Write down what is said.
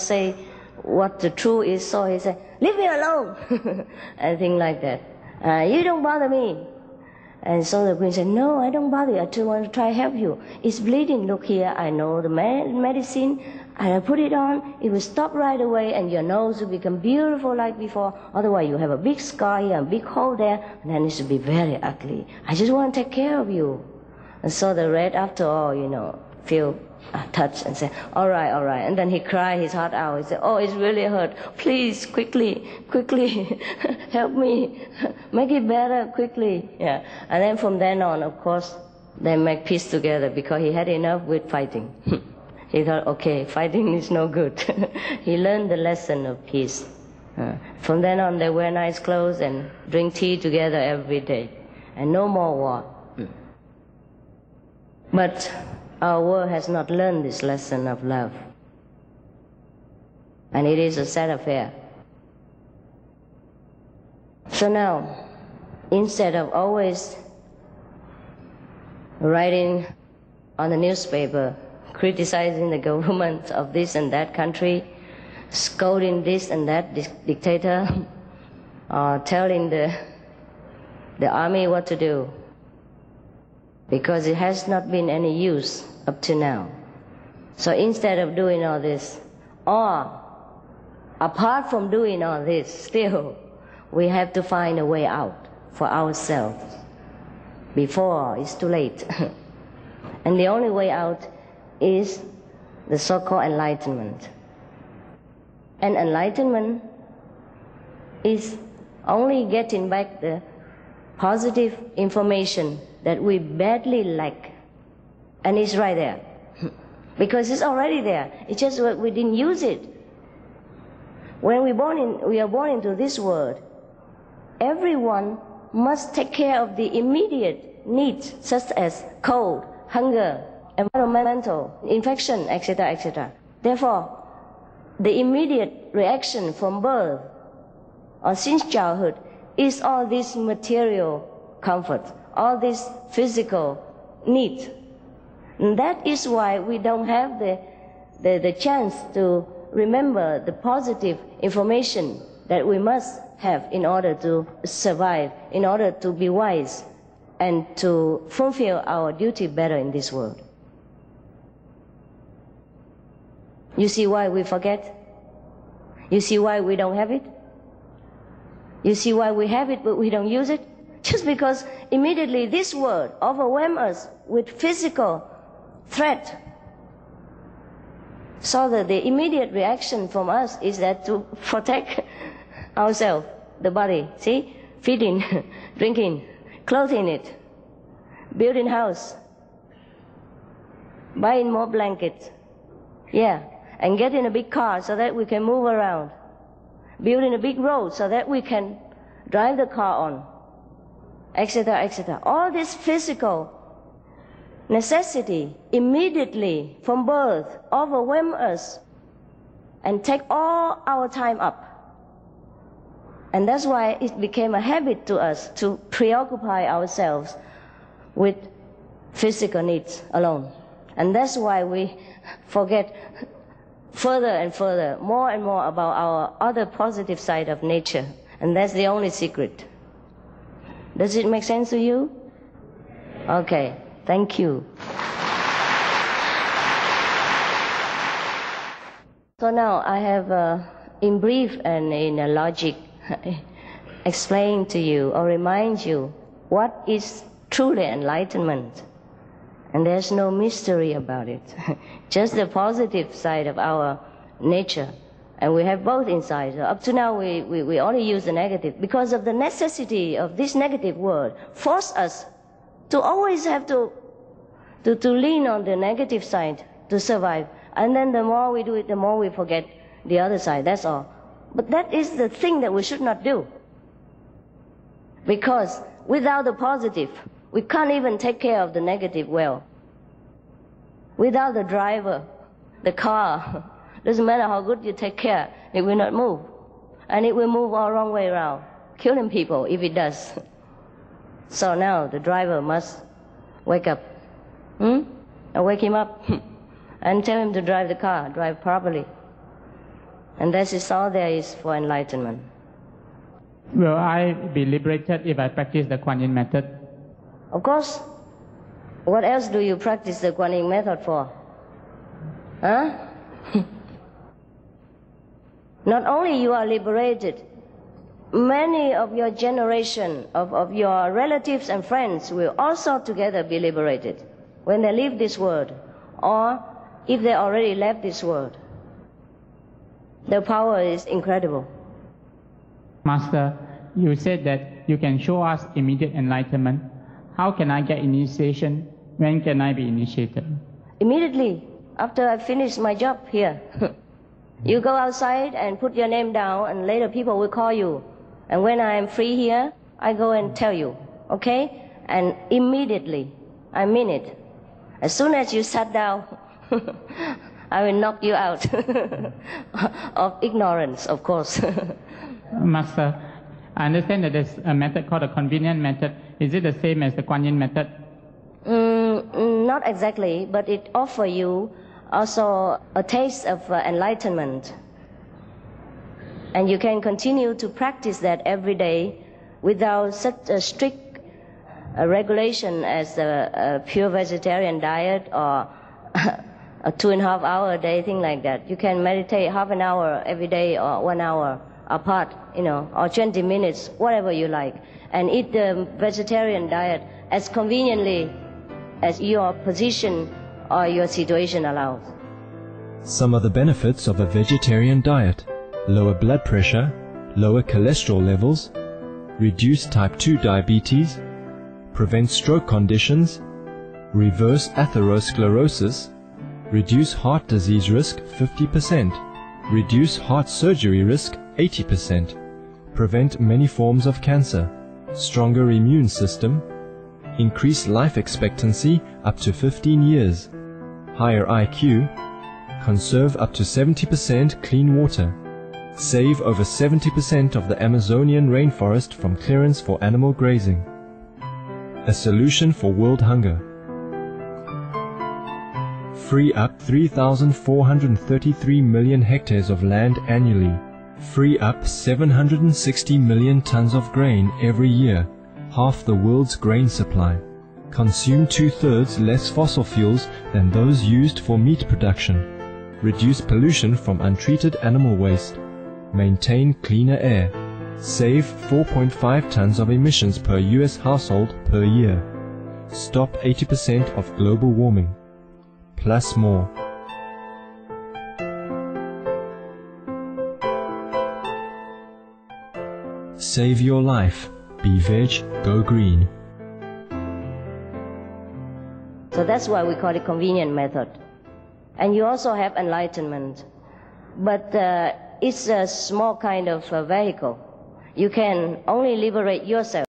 say what the truth is, so he said, leave me alone, and things like that. You don't bother me. And so the queen said, no, I don't bother you. I just want to try to help you. It's bleeding. Look here, I know the medicine. I put it on. It will stop right away, and your nose will become beautiful like before. Otherwise, you have a big scar here, a big hole there, and then it will be very ugly. I just want to take care of you. And so the rat, after all, feel touched and said, all right. And then he cried his heart out. He said, oh, it's really hurt. Please, quickly, help me. Make it better, quickly. Yeah. And then from then on, of course, they make peace together because he had enough with fighting. He thought, okay, fighting is no good. He learned the lesson of peace. From then on, they wear nice clothes and drink tea together every day. And no more war. But our world has not learned this lesson of love. And it is a sad affair. So now, instead of always writing on the newspaper, criticizing the government of this and that country, scolding this and that dictator, or telling the army what to do, because it has not been any use up to now. So instead of doing all this, or apart from doing all this, still we have to find a way out for ourselves before it's too late. And the only way out is the so-called enlightenment. And enlightenment is only getting back the positive information that we badly lack. And it's right there. Because it's already there. It's just that we didn't use it. When we are born into this world, everyone must take care of the immediate needs, such as cold, hunger, environmental, infection, etc., etc. Therefore, the immediate reaction from birth or since childhood is all this material comfort, all this physical need. And that is why we don't have the chance to remember the positive information that we must have in order to survive, in order to be wise, and to fulfill our duty better in this world. You see why we forget? You see why we don't have it? You see why we have it but we don't use it? Just because immediately this world overwhelms us with physical threat. So that the immediate reaction from us is that to protect ourselves, the body. See? Feeding, drinking, clothing it, building house, buying more blankets. Yeah. And getting a big car so that we can move around. Building a big road so that we can drive the car on, etc., etc. All this physical necessity immediately from birth overwhelm us and take all our time up. And that's why it became a habit to us to preoccupy ourselves with physical needs alone. And that's why we forget further and further, more and more about our other positive side of nature. And that's the only secret. Does it make sense to you? Okay, thank you. So now I have, in brief and in a logic, explain to you or remind you what is truly enlightenment. And there's no mystery about it. Just the positive side of our nature. And we have both inside. So up to now we only use the negative because of the necessity of this negative world force us to always have to lean on the negative side to survive. And then the more we do it, the more we forget the other side. That's all. But that is the thing that we should not do. Because without the positive, we can't even take care of the negative well. Without the driver, the car, doesn't matter how good you take care, it will not move. And it will move all wrong way around, killing people if it does. So now the driver must wake up. And wake him up and tell him to drive the car, drive properly. And that is all there is for enlightenment. Will I be liberated if I practice the Kuan Yin method? Of course. What else do you practice the Kuan Yin method for? Huh? Not only you are liberated, many of your generation, of your relatives and friends will also together be liberated when they leave this world, or if they already left this world. The power is incredible. Master, you said that you can show us immediate enlightenment. How can I get initiation? When can I be initiated? Immediately, after I finish my job here. You go outside and put your name down, and later people will call you. And when I am free here, I go and tell you, okay? And immediately, I mean it. As soon as you sat down, I will knock you out of ignorance, of course. Master, I understand that there's a method called a convenient method. Is it the same as the Kuan Yin method? Not exactly, but it offers you also a taste of enlightenment. And you can continue to practice that every day without such a strict regulation as a pure vegetarian diet or a 2.5 hour a day, thing like that. You can meditate half an hour every day or 1 hour apart, or 20 minutes, whatever you like, and eat the vegetarian diet as conveniently as your position or your situation allows. Some of the benefits of a vegetarian diet: lower blood pressure, lower cholesterol levels, reduce type 2 diabetes, prevent stroke conditions, reverse atherosclerosis, reduce heart disease risk 50%, reduce heart surgery risk 80%, prevent many forms of cancer, stronger immune system, increase life expectancy up to 15 years, higher IQ, conserve up to 70% clean water, save over 70% of the Amazonian rainforest from clearance for animal grazing. A solution for world hunger. Free up 3,433 million hectares of land annually. Free up 760 million tons of grain every year, half the world's grain supply. Consume 2/3 less fossil fuels than those used for meat production. Reduce pollution from untreated animal waste. Maintain cleaner air. Save 4.5 tons of emissions per US household per year. Stop 80% of global warming. Plus more. Save your life. Be veg, go green. So that's why we call it convenient method. And you also have enlightenment. But it's a small kind of vehicle. You can only liberate yourself.